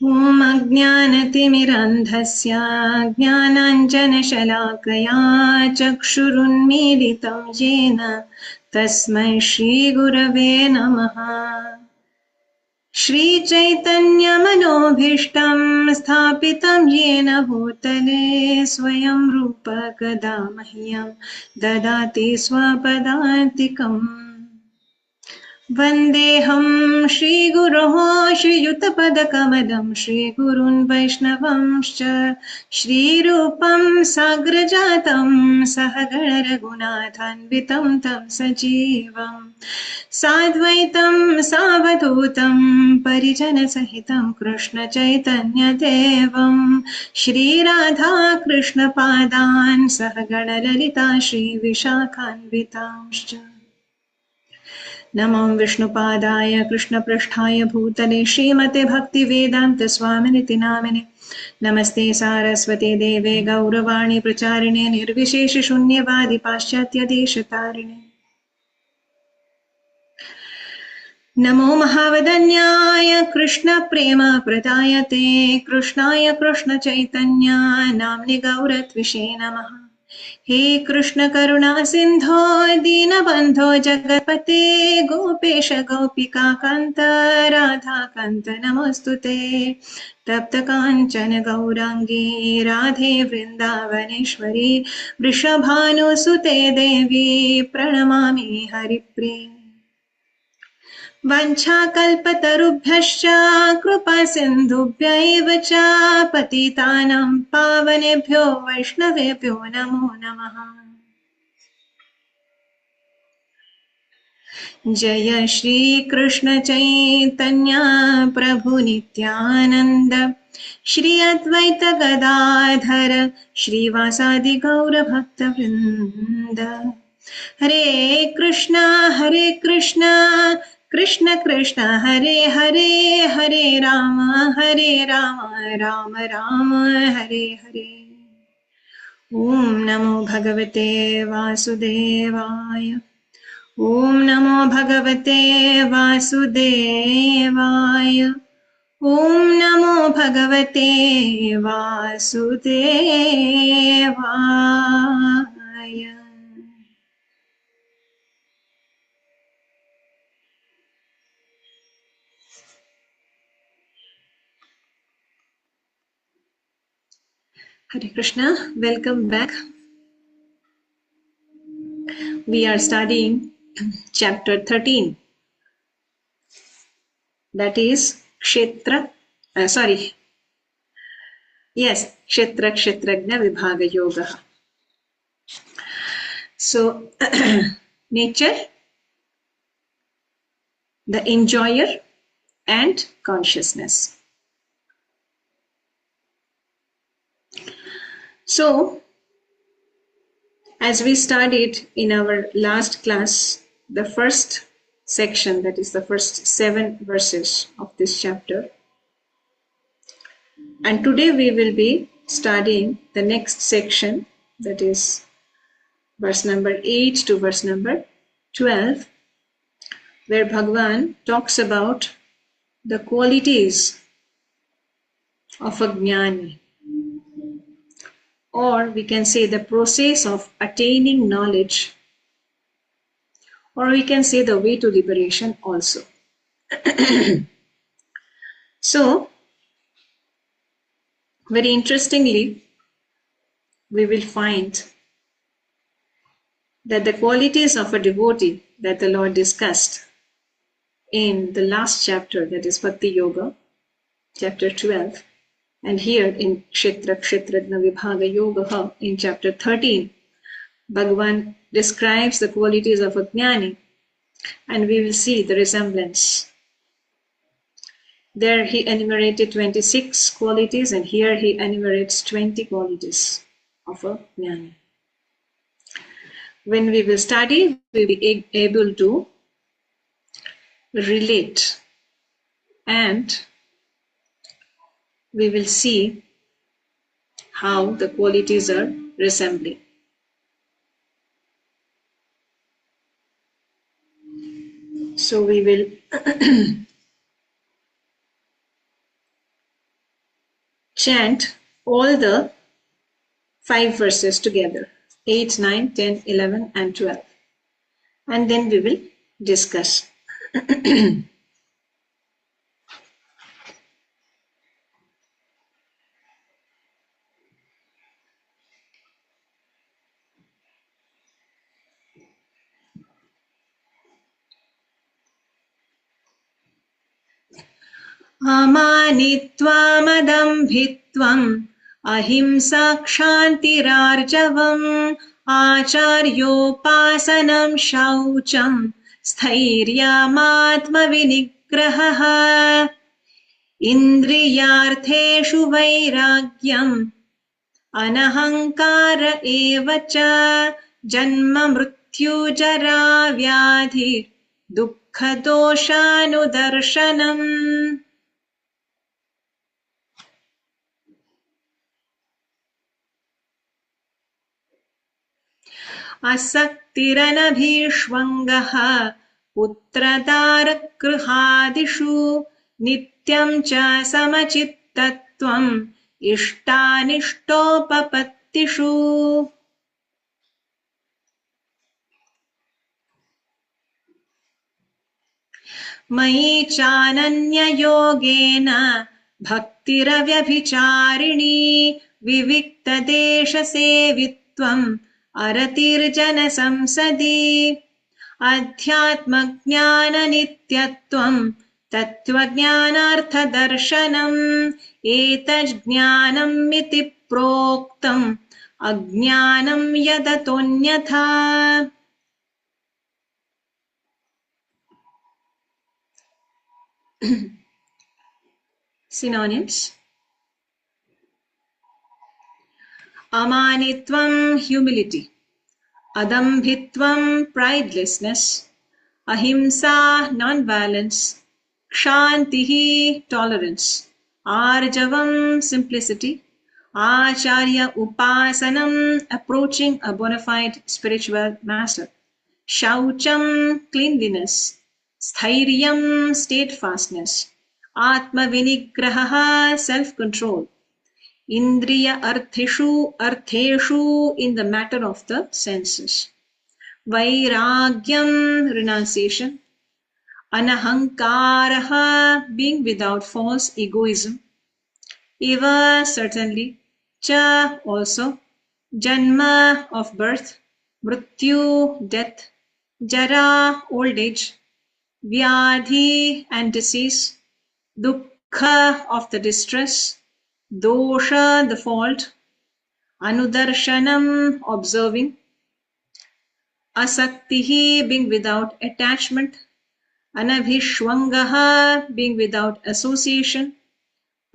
ॐ अज्ञानतिमिरन्धस्य ज्ञानाञ्जनशलाकया चक्षुरुन्मीलितं येन तस्मै श्रीगुरवे नमः। श्रीचैतन्यमनोभीष्टं स्थापितं येन भूतले स्वयं रूप कदा मह्यं ददाति स्वपदान्तिकम्। वन्देऽहं श्रीगुरोः श्रीयुतपदकमलं श्रीगुरून् वैष्णवंश्च श्रीरूपं साग्रजातं सहगण रघुनाथान्वितं तं सजीवं साद्वैतं सावधूतं परिजनसहितं कृष्णचैतन्यदेवं श्रीराधा कृष्णपादान् सहगण ललिता श्रीविशाखान्वितांश्च। नमो विष्णुपादाय कृष्णपृष्ठाय भूतले श्रीमते भक्तिवेदान्त स्वामिनिति नामिने। नमस्ते सारस्वते देवे गौरवाणी प्रचारिणे निर्विशेष शून्यवादी पाश्चात्य देशतारिणे। नमो महावदन्याय कृष्ण प्रेम प्रदायते कृष्णाय कृष्ण चैतन्य नाम्नि गौरत्विषे नमः। हे कृष्ण करुणा सिन्धो दीनबन्धो जगत्पते गोपेश गोपिका कान्त राधा कान्त नमोस्तुते। तप्त काञ्चन गौराङ्गी राधे वृन्दावनेश्वरी वृषभानुसुते देवी प्रणमामि हरिप्रिये। वञ्चाकल्पतरुभ्यश्च कृपा सिन्धुभ्यैव च पतितानां पावनेभ्यो वैष्णवेभ्यो नमो नमः। जय श्री कृष्ण चैतन्य प्रभु नित्यानंद श्री अद्वैत गदाधर श्रीवासादि गौर भक्तवृंद। हरे कृष्णा कृष्ण कृष्ण हरे हरे हरे राम राम राम हरे हरे। ओम नमो भगवते वासुदेवाय। ओम नमो भगवते वासुदेवाय। ओम नमो भगवते वासुदेवाय। Hare Krishna, welcome back. We are studying chapter 13, that is Kshetra, Kshetra Kshetrajna Vibhaga Yoga. So, nature, the enjoyer and consciousness. So, as we studied in our last class, the first section, that is the first 7 verses of this chapter. And today we will be studying the next section, that is verse number 8 to verse number 12, where Bhagavan talks about the qualities of a jnani, or we can say the process of attaining knowledge, or we can say the way to liberation also. So, very interestingly, we will find that the qualities of a devotee that the Lord discussed in the last chapter, that is Bhakti Yoga, chapter 12, and here in Kshetra Kshetrajna Vibhaga Yoga in chapter 13, Bhagavan describes the qualities of a jnani, and we will see the resemblance. There he enumerated 26 qualities, and here he enumerates 20 qualities of a jnani. When we will study, we will be able to relate, and we will see how the qualities are resembling. So we will chant all the 5 verses together, 8, 9, 10, 11 and 12. And then we will discuss. अमानित्वामदम्भित्वम् अहिंसा क्षान्तिरार्जवम् आचार्योपासनं शौचं स्थैर्यमात्मविनिग्रहः इन्द्रियार्थेषु वैराग्यम् अनहङ्कार एव च जन्म मृत्यु जरा व्याधि दुःखदोषानुदर्शनम्. असक्तिरनभिष्वङ्गः पुत्रदारगृहादिषु नित्यं च समचित्तत्वम् इष्टानिष्टोपपत्तिषु. मयि चानन्ययोगेन भक्तिरव्यभिचारिणी विविक्तदेशसेवित्वम् अरतिर्जनसंसदि अध्यात्मज्ञाननित्यत्वम् तत्त्वज्ञानार्थदर्शनम् एतज्ज्ञानम् इति प्रोक्तम् अज्ञानम् यदतोऽन्यथा. Synonyms: Amanitvam, humility. Adambhitvam, pridelessness. Ahimsa, non-violence. Kshantihi, tolerance. Arjavam, simplicity. Acharya upasanam, approaching a bona fide spiritual master. Shaucham, cleanliness. Sthiryam, steadfastness. Atma vinigraha, self-control. Indriya artheshu, in the matter of the senses. Vairagyam, renunciation. Anahankaraha, being without false egoism. Eva, certainly. Cha, also. Janma, of birth. Mrityu, death. Jara, old age. Vyadhi, and disease. Dukkha, of the distress. Dosha, the fault. Anudarshanam, observing. Asaktihi, being without attachment. Anabhishwangaha, being without association.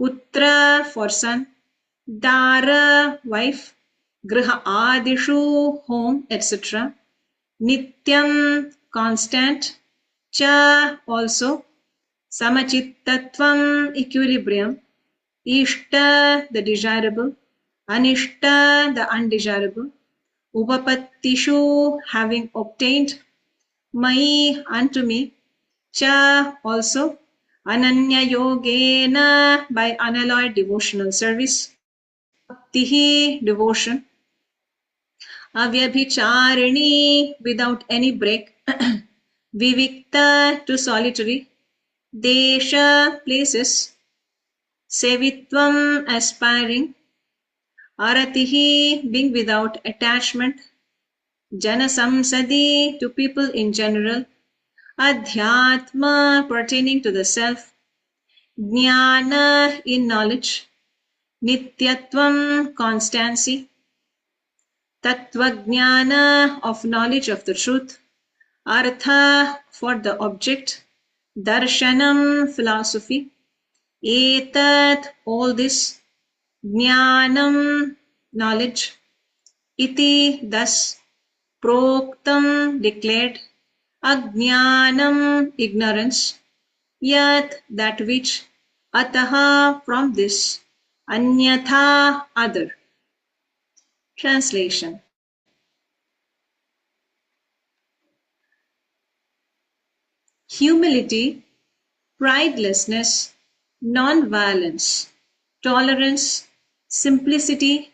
Putra, for son. Dara, wife. Griha adishu, home, etc. Nityam, constant. Cha, also. Samachittatvam, equilibrium. Ishta, the desirable. Anishta, the undesirable. Upapattishu, having obtained. Mai, unto me. Cha, also. Ananya yogena, by unalloyed devotional service. Bhaktihi, devotion. Avyabhicharini, without any break. Vivikta, to solitary. Desha, places. Sevitvam, aspiring. Aratihi, being without attachment. Janasamsadi, to people in general. Adhyatma, pertaining to the self. Jnana, in knowledge. Nityatvam, constancy. Tattvajnana, of knowledge of the truth. Artha, for the object. Darshanam, philosophy. Etat, all this. Jnanam, knowledge. Iti, thus. Proktam, declared. Ajnanam, ignorance. Yat, that which. Ataha, from this. Anyatha, other. Translation. Humility, pridelessness, non-violence, tolerance, simplicity,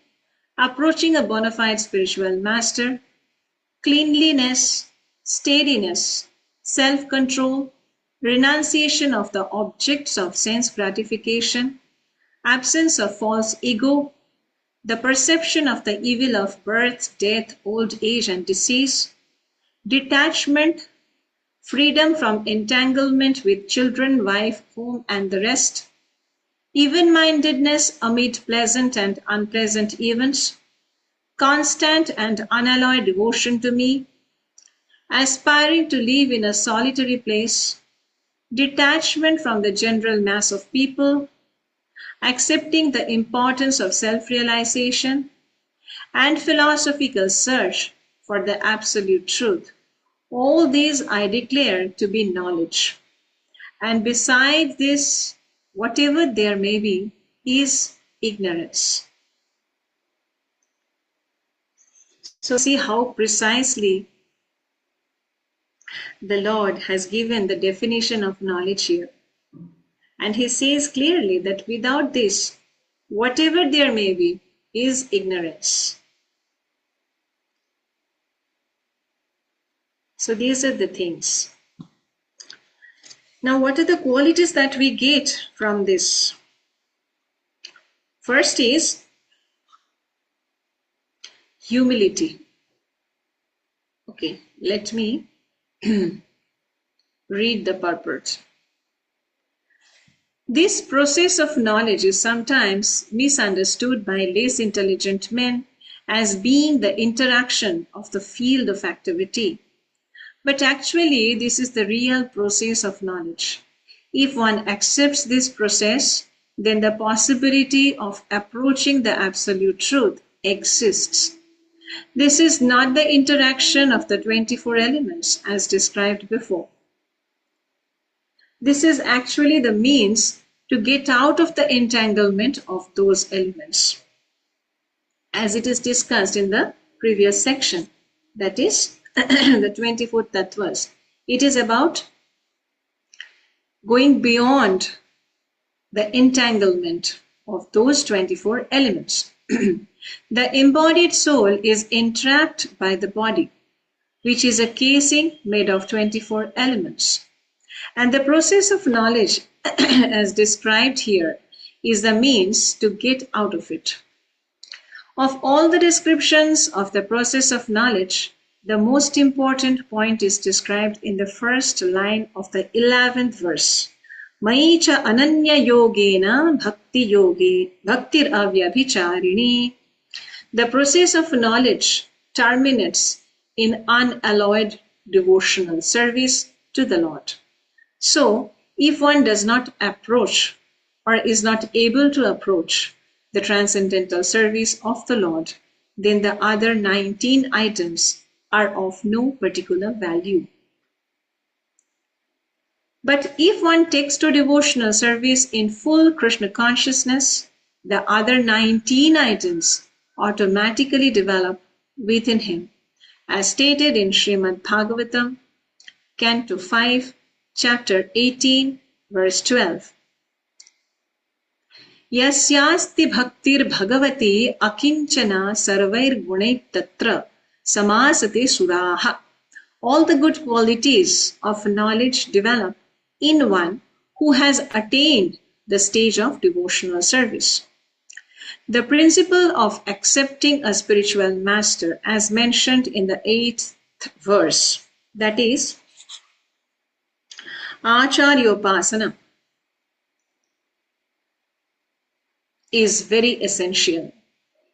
approaching a bona fide spiritual master, cleanliness, steadiness, self-control, renunciation of the objects of sense gratification, absence of false ego, the perception of the evil of birth, death, old age, and disease, detachment, freedom from entanglement with children, wife, home, and the rest, even-mindedness amid pleasant and unpleasant events, constant and unalloyed devotion to me, aspiring to live in a solitary place, detachment from the general mass of people, accepting the importance of self-realization, and philosophical search for the absolute truth. All these I declare to be knowledge. And beside this, whatever there may be, is ignorance. So see how precisely the Lord has given the definition of knowledge here. And he says clearly that without this, whatever there may be, is ignorance. So these are the things. Now, what are the qualities that we get from this? First is humility. Okay, let me read the purport. This process of knowledge is sometimes misunderstood by less intelligent men as being the interaction of the field of activity. But actually, this is the real process of knowledge. If one accepts this process, then the possibility of approaching the absolute truth exists. This is not the interaction of the 24 elements as described before. This is actually the means to get out of the entanglement of those elements, as it is discussed in the previous section, that is the 24 tattvas. It is about going beyond the entanglement of those 24 elements. The embodied soul is entrapped by the body, which is a casing made of 24 elements. And the process of knowledge, as described here, is the means to get out of it. Of all the descriptions of the process of knowledge, the most important point is described in the first line of the 11th verse. Mayi cha ananya yogena bhaktir avyabhicharini. The process of knowledge terminates in unalloyed devotional service to the Lord. So, if one does not approach or is not able to approach the transcendental service of the Lord, then the other 19 items are of no particular value. But if one takes to devotional service in full Krishna consciousness, the other 19 items automatically develop within him, as stated in Śrimad Bhagavatam, Canto 5, Chapter 18, verse 12. Yasyasti bhaktir bhagavati akinchana sarvair gunaik tatra samasate suraha. All the good qualities of knowledge develop in one who has attained the stage of devotional service. The principle of accepting a spiritual master, as mentioned in the 8th verse, that is, Acharyopasana, is very essential.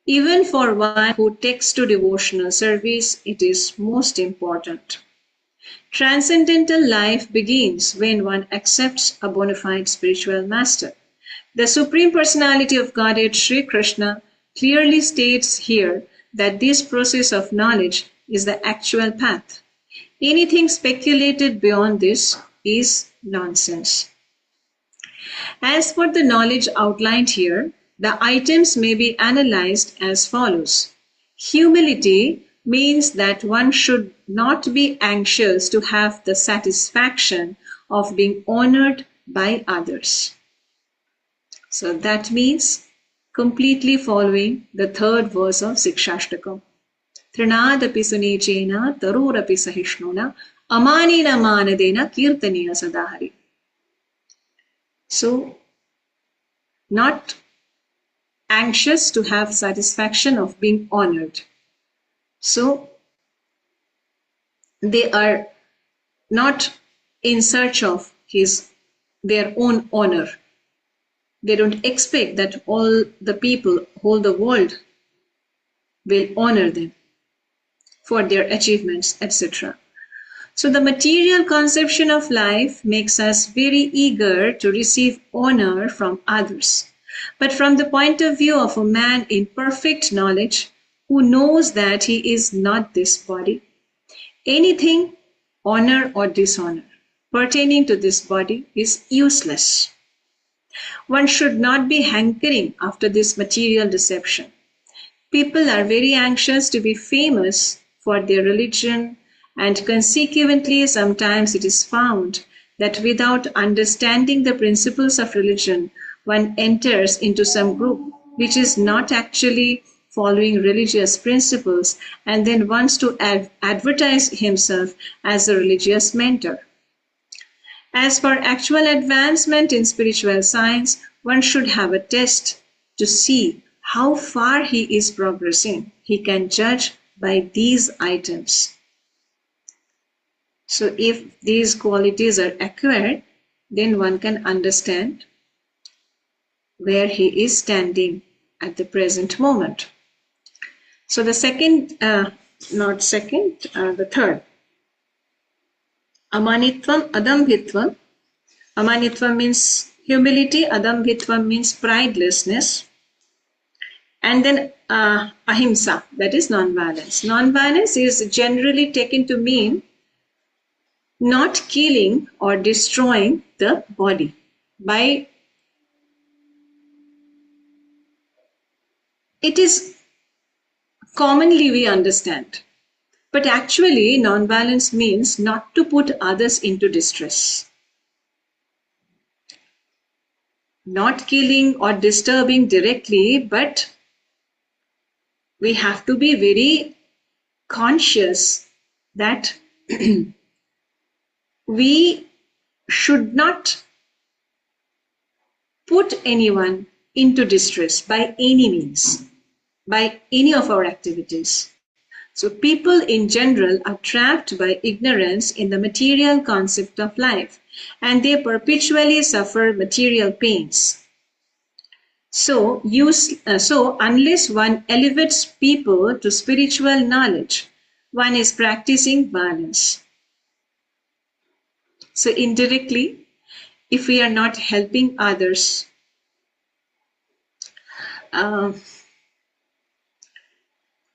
Even for one who takes to devotional service, it is most important. Transcendental life begins when one accepts a bona fide spiritual master. The Supreme Personality of Godhead, Sri Krishna, clearly states here that this process of knowledge is the actual path. Anything speculated beyond this is nonsense. As for the knowledge outlined here, the items may be analyzed as follows. Humility means that one should not be anxious to have the satisfaction of being honored by others. So that means completely following the third verse of Sikshashtakam. Trinadapi sunechena tarorapi sahishnuna amanina manadena kirtaniya sadahari. So, not anxious to have satisfaction of being honored. So, they are not in search of their own honor. They don't expect that all the people, all the world will honor them for their achievements, etc. So the material conception of life makes us very eager to receive honor from others. But from the point of view of a man in perfect knowledge, who knows that he is not this body, anything, honor or dishonor, pertaining to this body is useless. One should not be hankering after this material deception. People are very anxious to be famous for their religion, and consequently sometimes it is found that without understanding the principles of religion, one enters into some group which is not actually following religious principles and then wants to advertise himself as a religious mentor. As for actual advancement in spiritual science, one should have a test to see how far he is progressing. He can judge by these items. So if these qualities are acquired, then one can understand where he is standing at the present moment. So the third. Amanitvam, adambhitvam. Amanitvam means humility, adambhitvam means pridelessness. And then ahimsa, that is non-violence. Non-violence is generally taken to mean not killing or destroying the body. It is commonly we understand. But actually, non-violence means not to put others into distress. Not killing or disturbing directly, but we have to be very conscious that we should not put anyone into distress by any means, by any of our activities. So people in general are trapped by ignorance in the material concept of life, and they perpetually suffer material pains. So unless one elevates people to spiritual knowledge, one is practicing violence. So indirectly, if we are not helping others to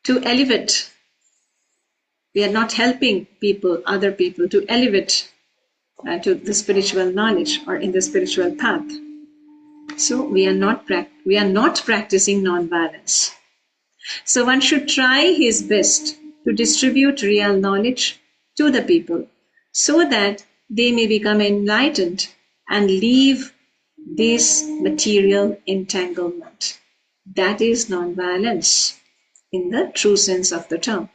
elevate, we are not helping other people to elevate to the spiritual knowledge or in the spiritual path. So we are not practicing non-violence. So one should try his best to distribute real knowledge to the people so that they may become enlightened and leave this material entanglement. That is non-violence in the true sense of the term.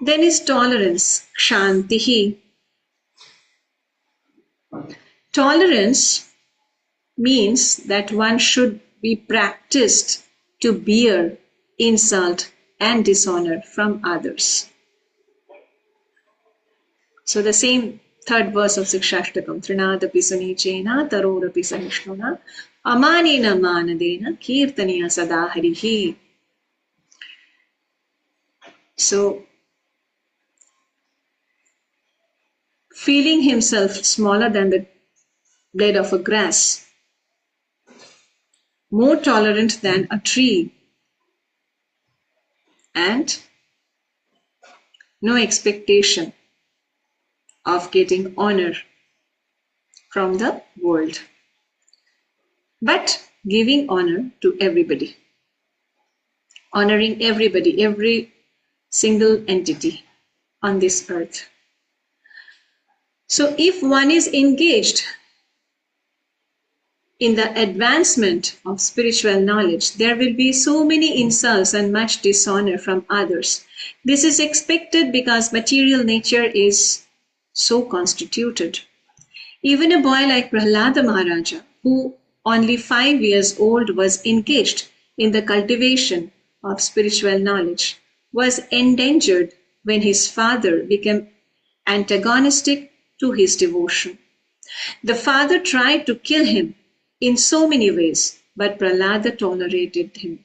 Then is tolerance, kshantihi. Tolerance means that one should be practiced to bear insult and dishonor from others. So the same third verse of Sikshashtakam, Trinadapi sunechena tarorapi sahishnuna amanena manadena kirtaniya sadaharihi. So feeling himself smaller than the blade of a grass, more tolerant than a tree, and no expectation of getting honor from the world, but giving honor to everybody, honoring everybody, every single entity on this earth. So if one is engaged in the advancement of spiritual knowledge, there will be so many insults and much dishonor from others. This is expected because material nature is so constituted. Even a boy like Prahlada Maharaja, who only 5 years old was engaged in the cultivation of spiritual knowledge, was endangered when his father became antagonistic to his devotion. The father tried to kill him in so many ways, but Prahlada tolerated him.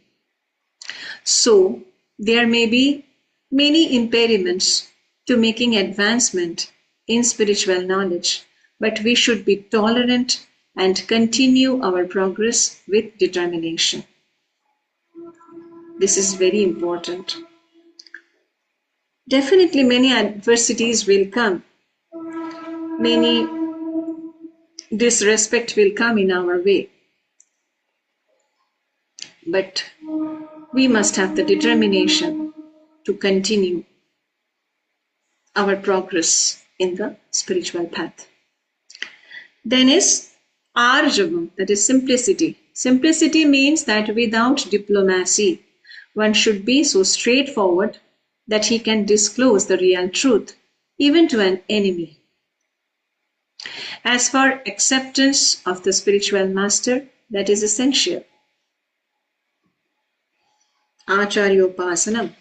So, there may be many impediments to making advancement in spiritual knowledge, but we should be tolerant and continue our progress with determination. This is very important. Definitely many adversities will come. Many disrespect will come in our way. But we must have the determination to continue our progress in the spiritual path. Then is Arjavam, that is simplicity. Simplicity means that without diplomacy, one should be so straightforward that he can disclose the real truth, even to an enemy. As for acceptance of the spiritual master, that is essential. Acharyopasanam.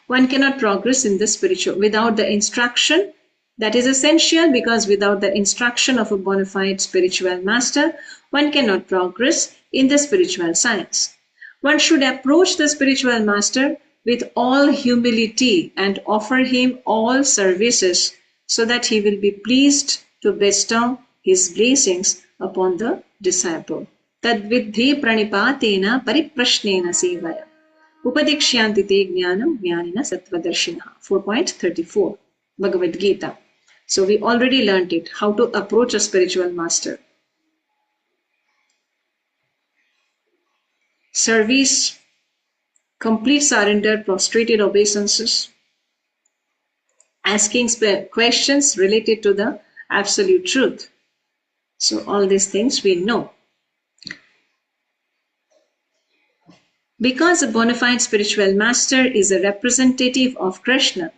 One cannot progress in the spiritual without the instruction. That is essential because without the instruction of a bona fide spiritual master, one cannot progress in the spiritual science. One should approach the spiritual master with all humility and offer him all services so that he will be pleased to bestow his blessings upon the disciple. Tadvidhi pranipatena pariprashnena sevaya. Upadikshyanti te jnanam jnanina sattvadarshinaha. 4.34 Bhagavad Gītā. So we already learnt it, how to approach a spiritual master. Service, complete surrender, prostrated obeisances, asking questions related to the absolute truth. So all these things we know. Because a bona fide spiritual master is a representative of Krishna,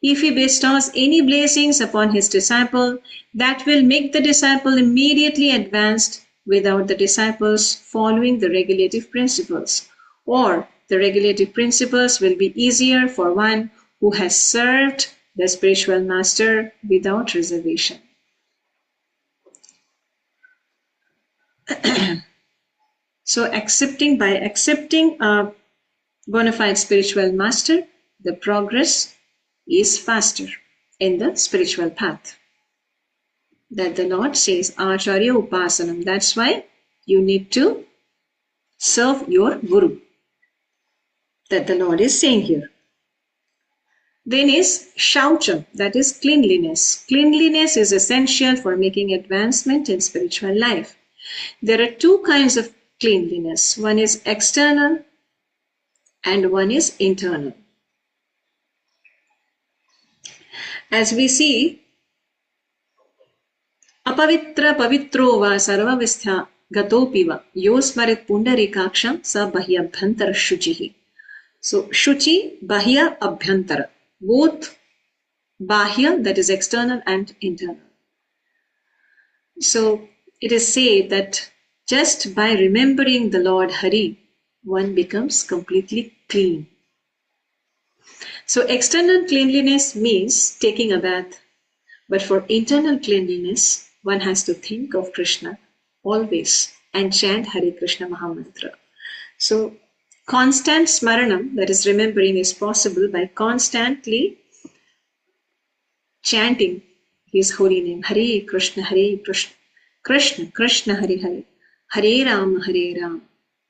if he bestows any blessings upon his disciple, that will make the disciple immediately advanced without the disciples following the regulative principles. Or the regulative principles will be easier for one who has served the spiritual master without reservation. So by accepting a bona fide spiritual master, the progress is faster in the spiritual path. That the Lord says, Acharya Upasanam. That's why you need to serve your Guru. That the Lord is saying here. Then is Shaucham, that is cleanliness. Cleanliness is essential for making advancement in spiritual life. There are two kinds of cleanliness. One is external and one is internal. As we see, apavitra pavitro va sarvavistha gatopi va yosmarit pundarikaksham sa bahyabhyantara shuchihi. So shuchi, bahya, abhyantara. Both bahya, that is external, and internal. So it is said that just by remembering the Lord Hari, one becomes completely clean. So external cleanliness means taking a bath. But for internal cleanliness, one has to think of Krishna always and chant Hare Krishna Mahamantra. So constant smaranam, that is remembering, is possible by constantly chanting his holy name. Hare Krishna, Krishna Krishna, Hare Hare, Hare Ram,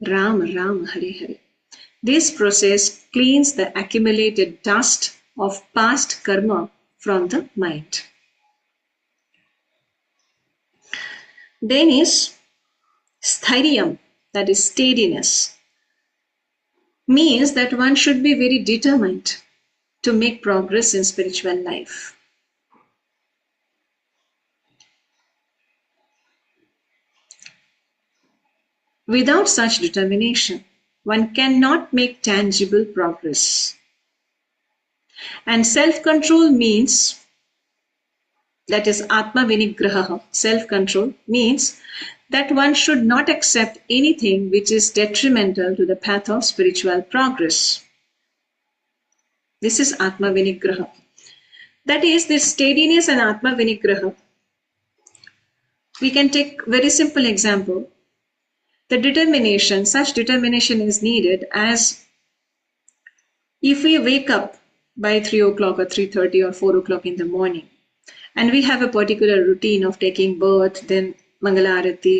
Ram Ram, Hare Hare. This process cleans the accumulated dust of past karma from the mind. Then is sthairiyam, that is steadiness. Means that one should be very determined to make progress in spiritual life. Without such determination, one cannot make tangible progress. And self-control means, that is Atma Vinigraha, self-control means that one should not accept anything which is detrimental to the path of spiritual progress. This is Atma Vinigraha. That is, this steadiness and Atma Vinigraha. We can take very simple example. The determination, such determination is needed as if we wake up by 3 o'clock or 3:30 or 4 o'clock in the morning, and we have a particular routine of taking birth, then Mangalarati,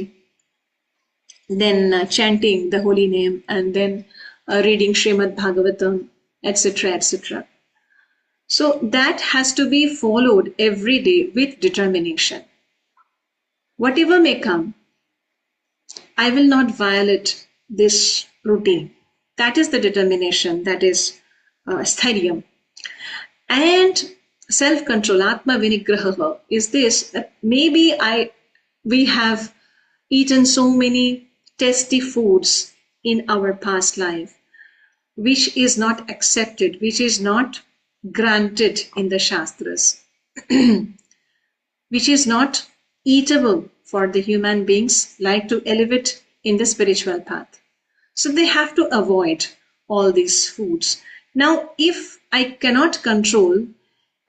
then chanting the holy name, and then reading Śrimad Bhagavatam, etc., etc. So that has to be followed every day with determination. Whatever may come, I will not violate this routine. That is the determination, that is stharyam. And self-control, Atma Vinigraha, is this, that maybe we have eaten so many tasty foods in our past life, which is not accepted, which is not granted in the Shastras, which is not eatable for the human beings like to elevate in the spiritual path. So they have to avoid all these foods. Now, if I cannot control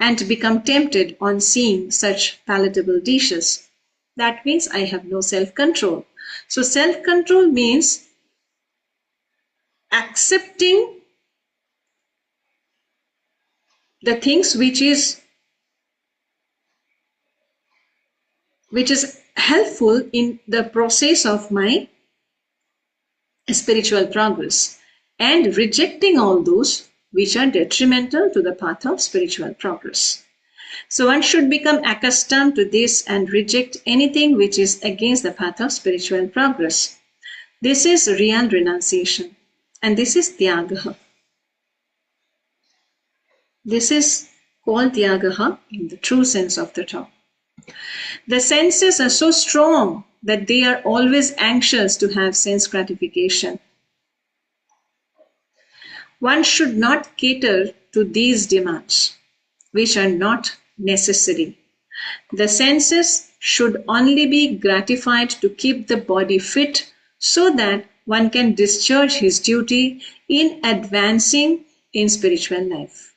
and become tempted on seeing such palatable dishes, that means I have no self-control. So self-control means accepting the things which is helpful in the process of my spiritual progress, and rejecting all those which are detrimental to the path of spiritual progress. So one should become accustomed to this and reject anything which is against the path of spiritual progress. This is real renunciation, and this is tyagaha. This is called tyagaha in the true sense of the term. The senses are so strong that they are always anxious to have sense gratification. One should not cater to these demands, which are not necessary. The senses should only be gratified to keep the body fit so that one can discharge his duty in advancing in spiritual life.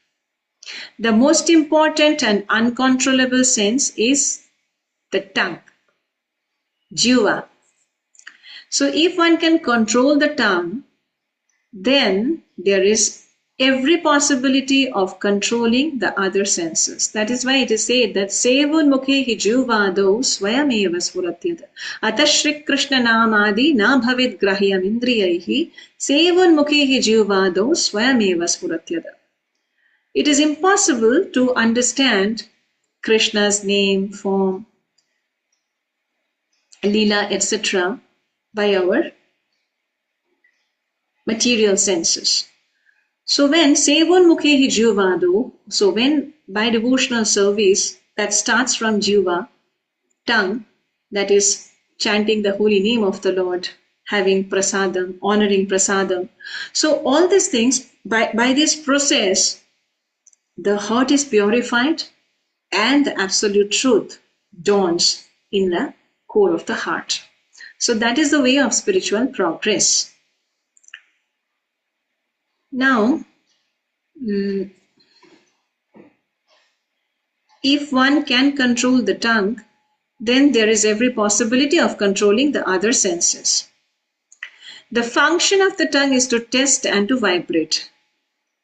The most important and uncontrollable sense is the tongue, jiva. So if one can control the tongue, then there is every possibility of controlling the other senses. That is why it is said that sevunmukhehi jivado swayameva spuratyata atah Shri Krishna namadi na bhavid grahyam indriyaihi sevunmukhehi jivado swayameva spuratyata. It is impossible to understand Krishna's name, form, Leela, etc. by our material senses. So when sevunmukhehi jivado, so when by devotional service that starts from jiva, tongue, that is chanting the holy name of the Lord, having prasadam, honoring prasadam. So all these things, by this process, the heart is purified and the absolute truth dawns in the core of the heart. So that is the way of spiritual progress. Now, if one can control the tongue, then there is every possibility of controlling the other senses. The function of the tongue is to test and to vibrate,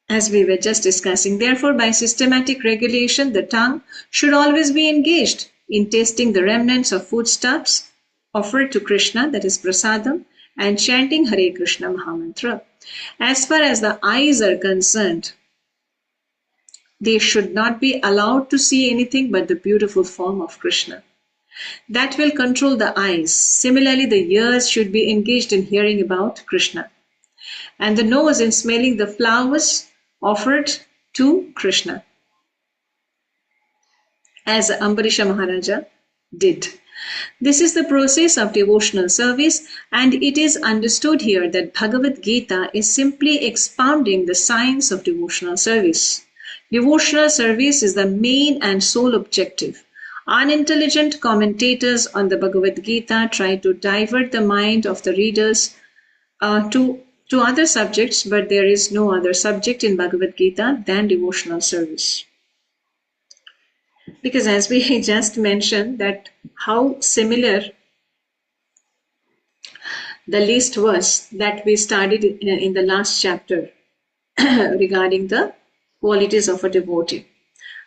as we were just discussing. Therefore, by systematic regulation, the tongue should always be engaged in tasting the remnants of foodstuffs offered to Krishna, that is prasadam, and chanting Hare Krishna Mahamantra. As far as the eyes are concerned, they should not be allowed to see anything but the beautiful form of Krishna. That will control the eyes. Similarly, the ears should be engaged in hearing about Krishna, and the nose in smelling the flowers offered to Krishna, as Ambarisha Maharaja did. This is the process of devotional service, and it is understood here that Bhagavad Gita is simply expounding the science of devotional service. Devotional service is the main and sole objective. Unintelligent commentators on the Bhagavad Gita try to divert the mind of the readers to other subjects, but there is no other subject in Bhagavad Gita than devotional service. Because as we just mentioned that how similar the list was that we studied in the last chapter regarding the qualities of a devotee.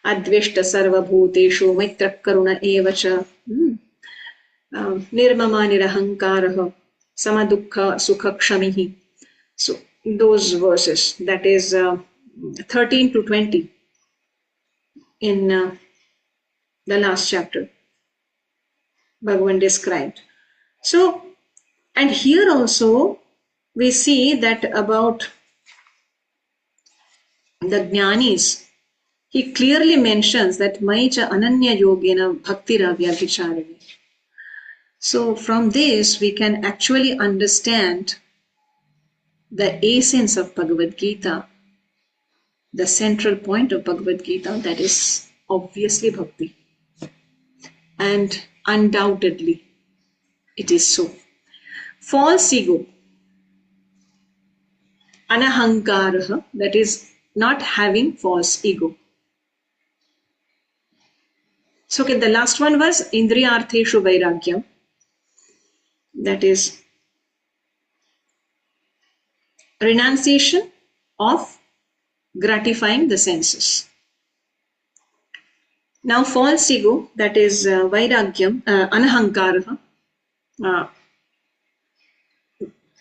Adveshta sarva bhuteshu maitra karuna evacha nirmama nirahankaraha samadukha sukha kshamihi. So those verses, that is 13 to 20 in the last chapter, Bhagavan described. So, and here also we see that about the Jnanis, he clearly mentions that Maicha Ananya Yogena Bhaktiravya Vicharani. So from this we can actually understand the essence of Bhagavad Gita, the central point of Bhagavad Gita, that is obviously bhakti. And undoubtedly it is so. False ego, anahankaraha, that is not having false ego. So okay, the last one was indriyartheshu vairagyam, that is renunciation of gratifying the senses. Now false ego, that is vairagyam, anahankaraha,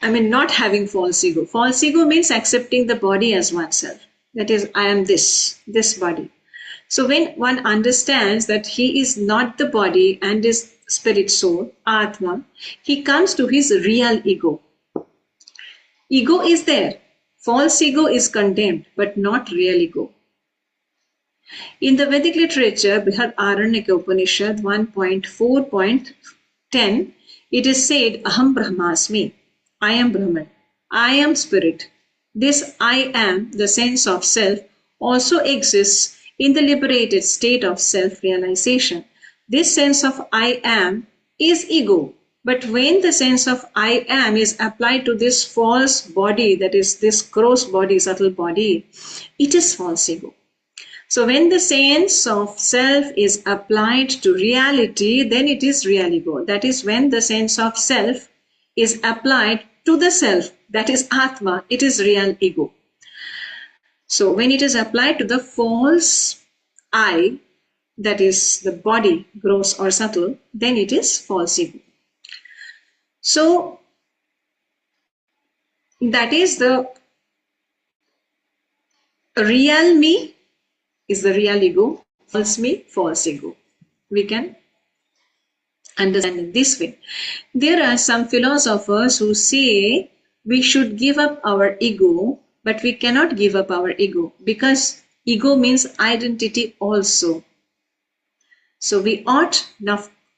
not having false ego. False ego means accepting the body as oneself. That is, I am this body. So when one understands that he is not the body and is spirit soul, Atma, he comes to his real ego. Ego is there. False ego is condemned, but not real ego. In the Vedic literature, Brihad Aranyaka Upanishad 1.4.10, it is said, Aham Brahmasmi, I am Brahman, I am spirit. This I am, the sense of self, also exists in the liberated state of self-realization. This sense of I am is ego. But when the sense of I am is applied to this false body, that is this gross body, subtle body, it is false ego. So when the sense of self is applied to reality, then it is real ego. That is when the sense of self is applied to the self, that is Atma, it is real ego. So when it is applied to the false I, that is the body, gross or subtle, then it is false ego. So that is the real me is the real ego, false me, false ego. We can understand it this way. There are some philosophers who say we should give up our ego, but we cannot give up our ego because ego means identity also. So we ought,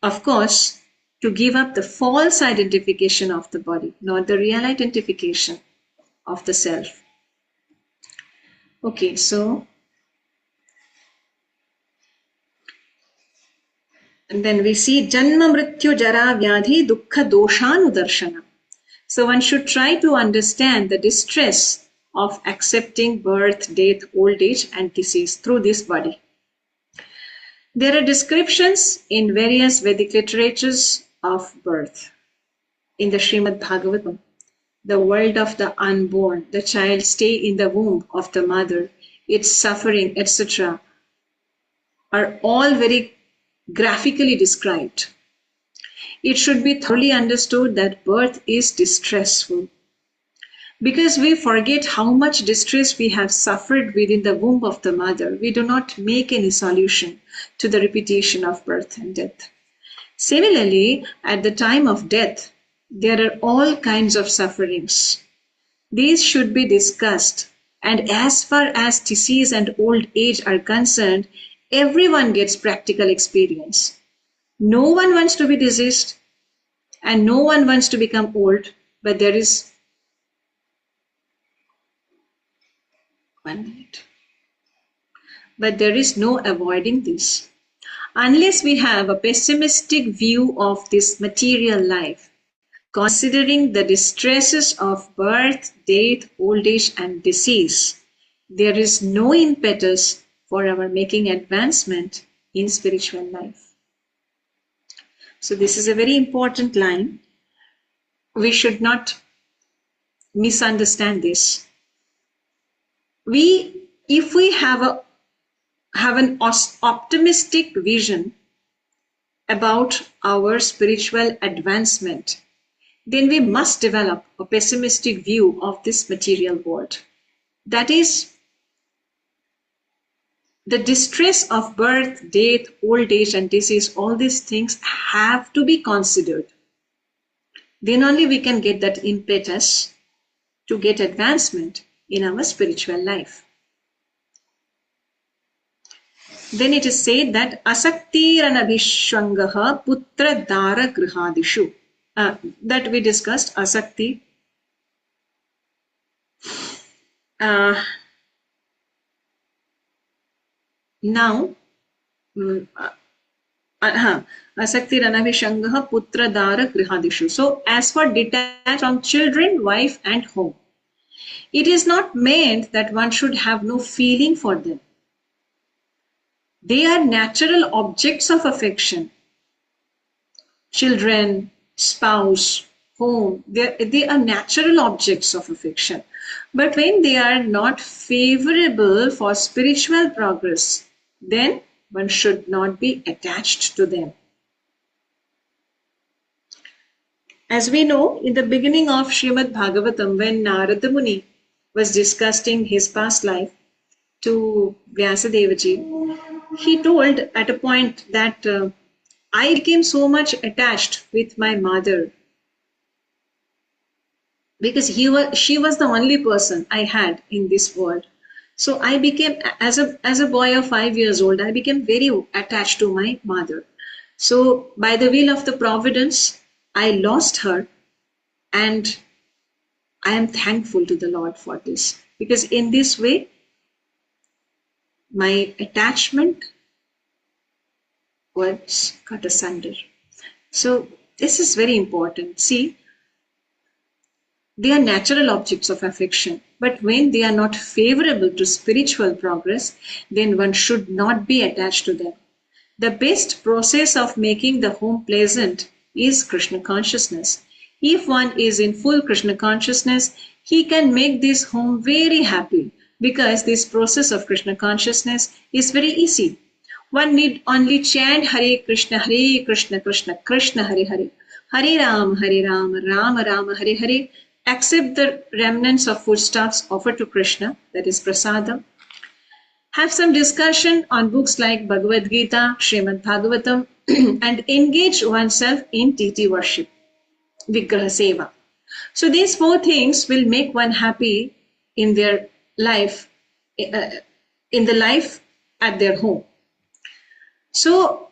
of course, to give up the false identification of the body, not the real identification of the self. Okay, so and then we see Janma Mrityu Jara Vyadhi Dukkha Doshanudarshana. So one should try to understand the distress of accepting birth, death, old age and disease through this body. There are descriptions in various Vedic literatures of birth. In the Śrimad Bhagavatam, the world of the unborn, the child stay in the womb of the mother, its suffering, etc. are all very graphically described. It should be thoroughly understood that birth is distressful. Because we forget how much distress we have suffered within the womb of the mother, we do not make any solution to the repetition of birth and death. Similarly, at the time of death, there are all kinds of sufferings. These should be discussed, and as far as disease and old age are concerned, everyone gets practical experience. No one wants to be diseased and no one wants to become old, but there is 1 minute. But there is no avoiding this. Unless we have a pessimistic view of this material life, considering the distresses of birth, death, old age and disease, there is no impetus for our making advancement in spiritual life. So this is a very important line. We should not misunderstand this. If we have an optimistic vision about our spiritual advancement, then we must develop a pessimistic view of this material world. That is, the distress of birth, death, old age and disease, all these things have to be considered. Then only we can get that impetus to get advancement in our spiritual life. Then it is said that asaktiranabhishwangaha putra dara grihadishu. That we discussed, asakti. Now, asaktiranabhishangaha putra dara grihadishu. So, as for detached from children, wife and home, it is not meant that one should have no feeling for them. They are natural objects of affection. Children, spouse, home, they are natural objects of affection. But when they are not favorable for spiritual progress, then one should not be attached to them. As we know, in the beginning of Śrimad Bhagavatam, when Narada Muni was discussing his past life to Vyasadevaji, he told at a point that I became so much attached with my mother because she was the only person I had in this world. So I became, as a boy of 5 years old, I became very attached to my mother. So by the will of the providence, I lost her, and I am thankful to the Lord for this, because in this way, my attachment was cut asunder. So this is very important. See, they are natural objects of affection, but when they are not favorable to spiritual progress, then one should not be attached to them. The best process of making the home pleasant is Krishna consciousness. If one is in full Krishna consciousness, he can make this home very happy, because this process of Krishna consciousness is very easy. One need only chant Hare Krishna, Krishna Krishna Hare Hare, Hare Ram, Rama Rama Hare Hare. Accept the remnants of foodstuffs offered to Krishna, that is prasadam. Have some discussion on books like Bhagavad Gītā, Śrimad Bhagavatam, and engage oneself in deity worship, Vigraha Seva. So these 4 things will make one happy in their life, in the life at their home. So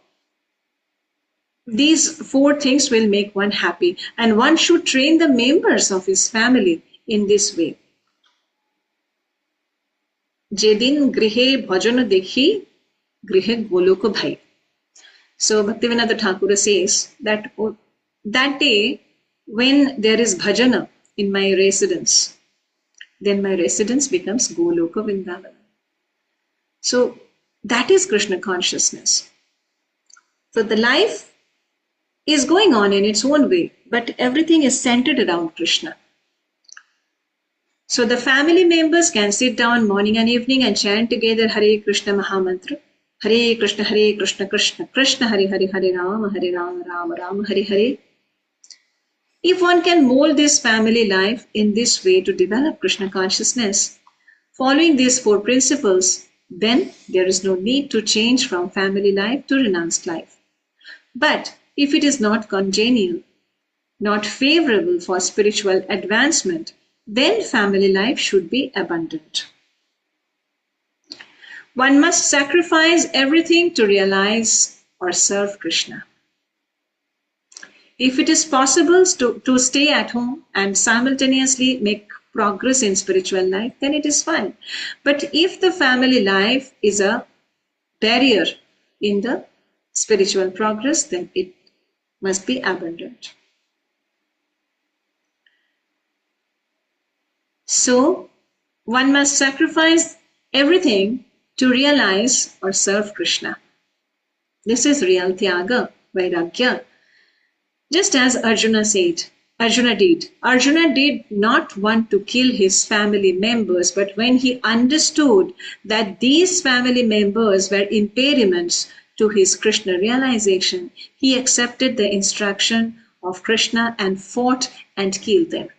these 4 things will make one happy, and one should train the members of his family in this way. Jedin grihe bhajan dekhi, grihe goloko bhai. So Bhaktivinoda Thakur says that that day when there is bhajana in my residence, then my residence becomes Goloka Vrindavan. So that is Krishna consciousness. So the life is going on in its own way, but everything is centered around Krishna. So the family members can sit down morning and evening and chant together Hare Krishna Mahamantra, Hare Krishna Krishna Krishna Hare Hare, Hare Rama Rama Rama Hare Hare. If one can mold this family life in this way to develop Krishna consciousness, following these 4 principles, then there is no need to change from family life to renounced life. But if it is not congenial, not favorable for spiritual advancement, then family life should be abandoned. One must sacrifice everything to realize or serve Krishna. If it is possible to stay at home and simultaneously make progress in spiritual life, then it is fine. But if the family life is a barrier in the spiritual progress, then it must be abandoned. So, one must sacrifice everything to realize or serve Krishna. This is real Tyaga, Vairagya. Just as Arjuna did. Arjuna did not want to kill his family members, but when he understood that these family members were impediments to his Krishna realization, he accepted the instruction of Krishna and fought and killed them.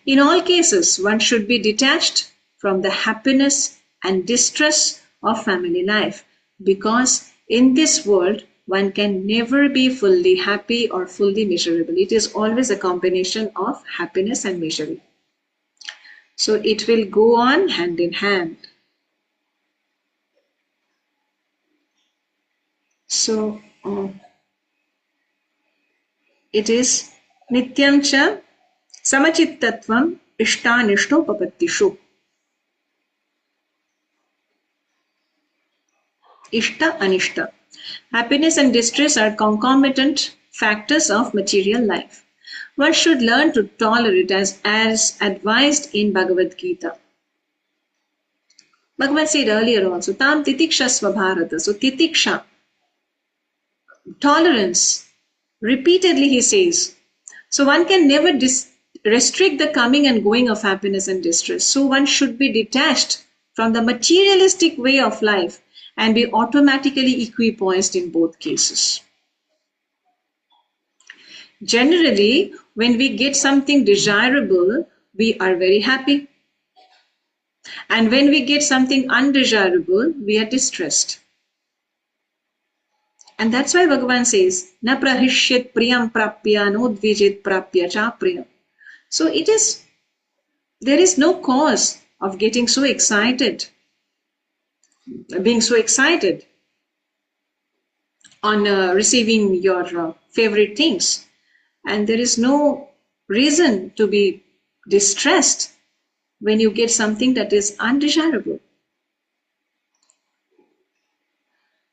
In all cases, one should be detached from the happiness and distress of family life, because in this world, one can never be fully happy or fully miserable. It is always a combination of happiness and misery. So it will go on hand in hand. So it is nityam cha samachittatvam ishtanishto papattishu. Ishta anishta. Happiness and distress are concomitant factors of material life. One should learn to tolerate as advised in Bhagavad Gītā. Bhagavan said earlier also, Tam titikshasva bharata. So titiksha, tolerance, repeatedly he says. So one can never restrict the coming and going of happiness and distress. So one should be detached from the materialistic way of life and be automatically equipoised in both cases. Generally, when we get something desirable, we are very happy. And when we get something undesirable, we are distressed. And that's why Bhagavan says, Na prahishyat priyam prapya no dvijit prapya cha priyam. So there is no cause of getting so excited, being so excited on receiving your favorite things. And there is no reason to be distressed when you get something that is undesirable.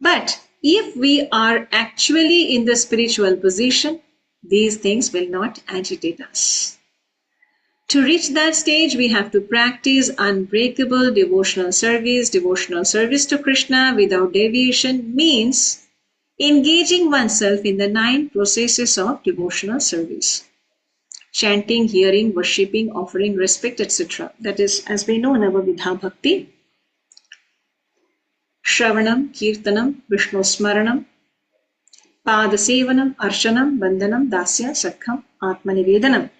But if we are actually in the spiritual position, these things will not agitate us. To reach that stage, we have to practice unbreakable devotional service. Devotional service to Krishna without deviation means engaging oneself in the 9 processes of devotional service. Chanting, hearing, worshipping, offering respect, etc. That is, as we know, Navavidha Bhakti. Shravanam, Kirtanam, Vishnu Smaranam, Padasevanam, Arshanam, Bandhanam, Dasya, Sakham, Atmanivedanam.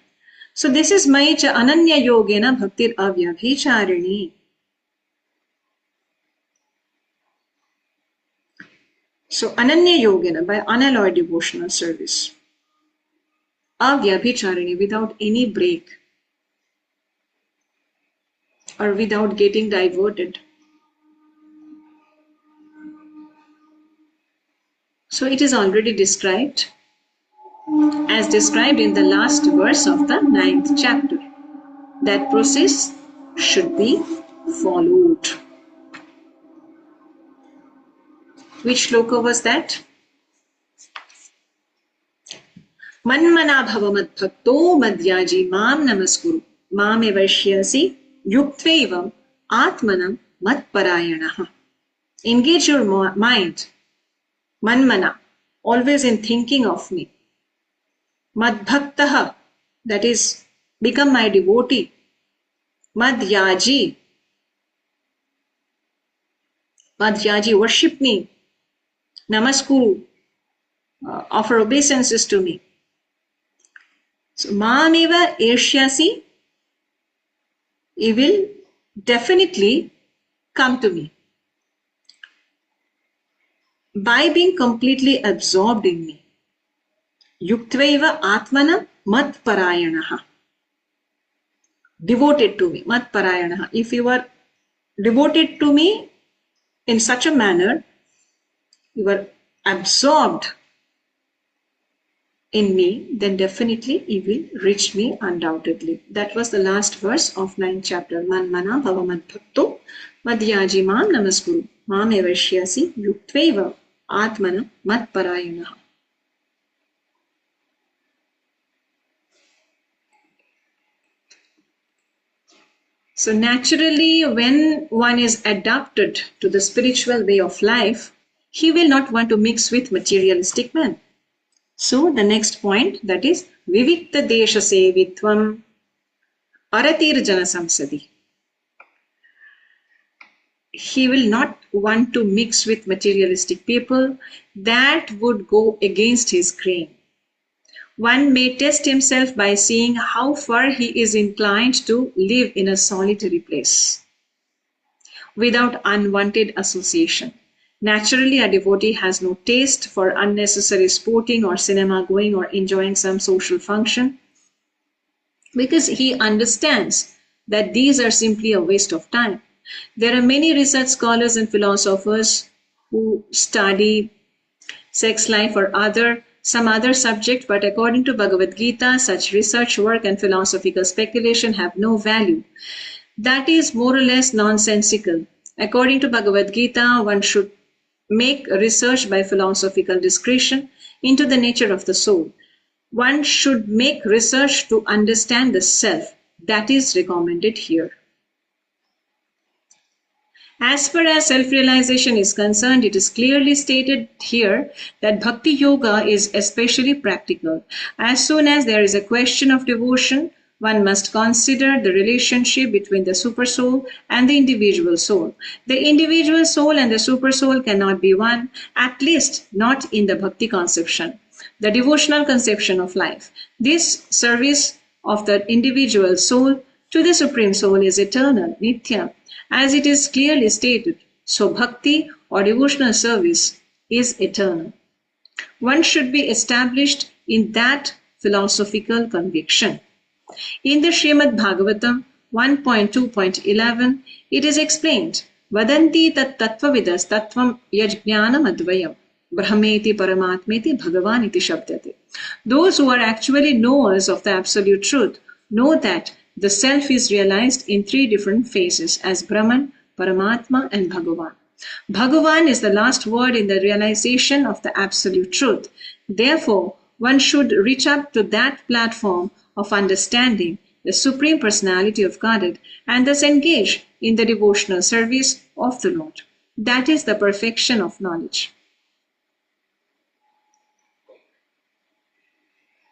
So this is Maicha Ananya Yogena Bhaktir Avyabhicharini. So Ananya Yogena, by unalloyed devotional service. Avyabhicharini, without any break or without getting diverted. So it is already described, as described in the last verse of the 9th chapter. That process should be followed. Which shloka was that? Manmana bhava madbhakto madhyaji mam namaskuru mame vaishyasi yuktvevam atmanam matparayanaha. Engage your mind, manmana, always in thinking of me. Madbhaktaha, that is, become my devotee. Madhyaji, worship me. Namaskuru, offer obeisances to me. So, Mameva Eshyasi, he will definitely come to me by being completely absorbed in me. Yuktvaiva Atmana Mat Parayanaha. Devoted to me, Mat Parayanaha. If you are devoted to me in such a manner, you are absorbed in me, then definitely he will reach me undoubtedly. That was the last verse of 9th chapter. Man mana bhavamad bhakto madhyaji mam namaskuru mam evashyasi yuktveva atmana mat parayana. So naturally, when one is adapted to the spiritual way of life, he will not want to mix with materialistic man. So the next point, that is vivikta desha sevitvam aratir jana samsadi. He will not want to mix with materialistic people. That would go against his grain. One may test himself by seeing how far he is inclined to live in a solitary place without unwanted association. Naturally, a devotee has no taste for unnecessary sporting or cinema going or enjoying some social function because he understands that these are simply a waste of time. There are many research scholars and philosophers who study sex life or some other subject, but according to Bhagavad Gītā, such research work and philosophical speculation have no value. That is more or less nonsensical. According to Bhagavad Gītā, one should make research by philosophical discretion into the nature of the soul. One should make research to understand the self. That is recommended here. As far as self-realization is concerned, it is clearly stated here that Bhakti Yoga is especially practical. As soon as there is a question of devotion, one must consider the relationship between the supersoul and the individual soul. The individual soul and the supersoul cannot be one, at least not in the Bhakti conception, the devotional conception of life. This service of the individual soul to the Supreme Soul is eternal, nitya, as it is clearly stated. So Bhakti or devotional service is eternal. One should be established in that philosophical conviction. In the Śrimad Bhagavatam 1.2.11, it is explained, Vadanti tat tattvavidas tattvam yajñānam advayam brahmeti paramatmeti bhagavaniti shabdate. Those who are actually knowers of the absolute truth know that the self is realized in three different phases as Brahman, Paramatma and Bhagavan. Bhagavan is the last word in the realization of the absolute truth. Therefore, one should reach up to that platform of understanding the Supreme Personality of Godhead and thus engage in the devotional service of the Lord. That is the perfection of knowledge.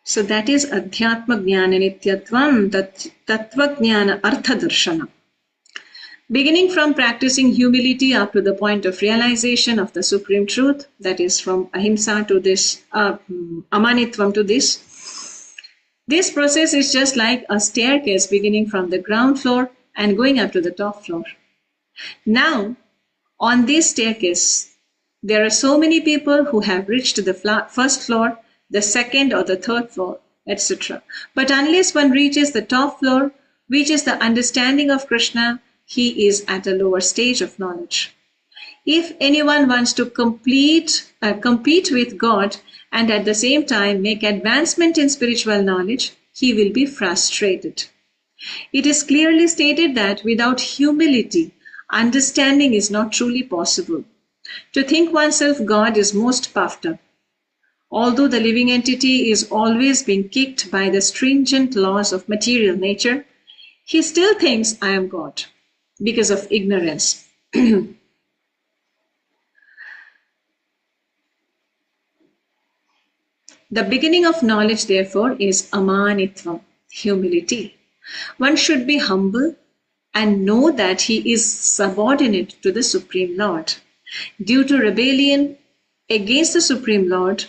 So that is Adhyatma Jnana Nityatvam Tattva Jnana Artha Darshana. Beginning from practicing humility up to the point of realization of the Supreme Truth, that is from Ahimsa to this, Amanitvam to this. This process is just like a staircase beginning from the ground floor and going up to the top floor. Now, on this staircase, there are so many people who have reached the first floor, the second or the third floor, etc. But unless one reaches the top floor, which is the understanding of Krishna, he is at a lower stage of knowledge. If anyone wants to compete with God and at the same time make advancement in spiritual knowledge, he will be frustrated. It is clearly stated that without humility, understanding is not truly possible. To think oneself God is most puffed up. Although the living entity is always being kicked by the stringent laws of material nature, he still thinks I am God because of ignorance. The beginning of knowledge, therefore, is amanitvam, humility. One should be humble and know that he is subordinate to the Supreme Lord. Due to rebellion against the Supreme Lord,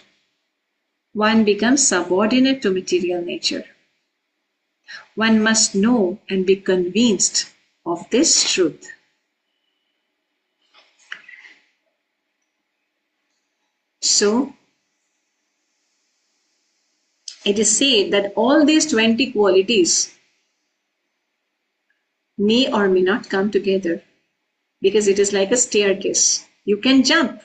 one becomes subordinate to material nature. One must know and be convinced of this truth. So, it is said that all these 20 qualities may or may not come together because it is like a staircase. You can jump,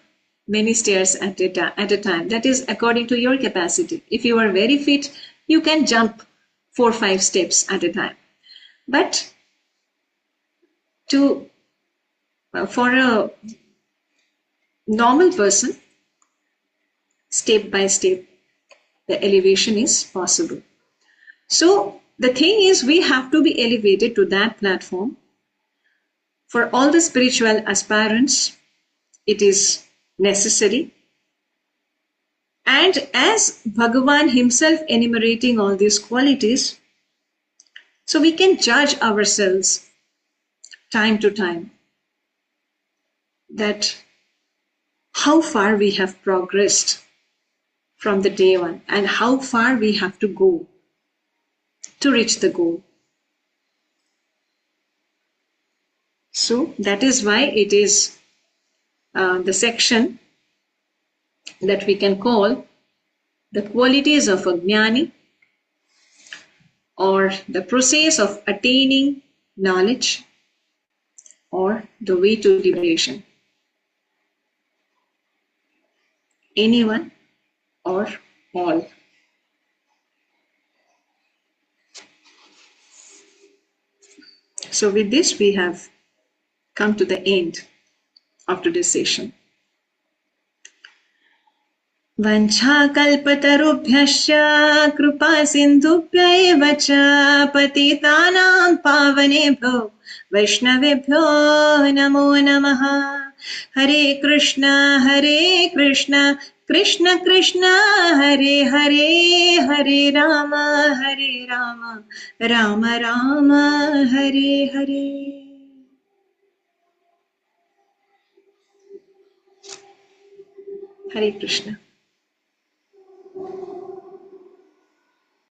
many stairs at a time. That is according to your capacity. If you are very fit, you can jump 4 or 5 steps at a time. But for a normal person, step by step, the elevation is possible. So the thing is, we have to be elevated to that platform. For all the spiritual aspirants, it is necessary. And as Bhagavan himself enumerating all these qualities, so we can judge ourselves time to time that how far we have progressed from the day one and how far we have to go to reach the goal. So that is why it is the section that we can call the qualities of a jnani, or the process of attaining knowledge, or the way to liberation. Anyone or all. So with this, we have come to the end of today's session. Vanchakalpatarubhyascha kripa sindhubhya eva cha patitanam pavanebhyo vaishnavebhyo namo namaha. Hare Krishna, Krishna Krishna, Hare Hare, Hare Rama, Rama Rama, Hare Hare. Hare Krishna.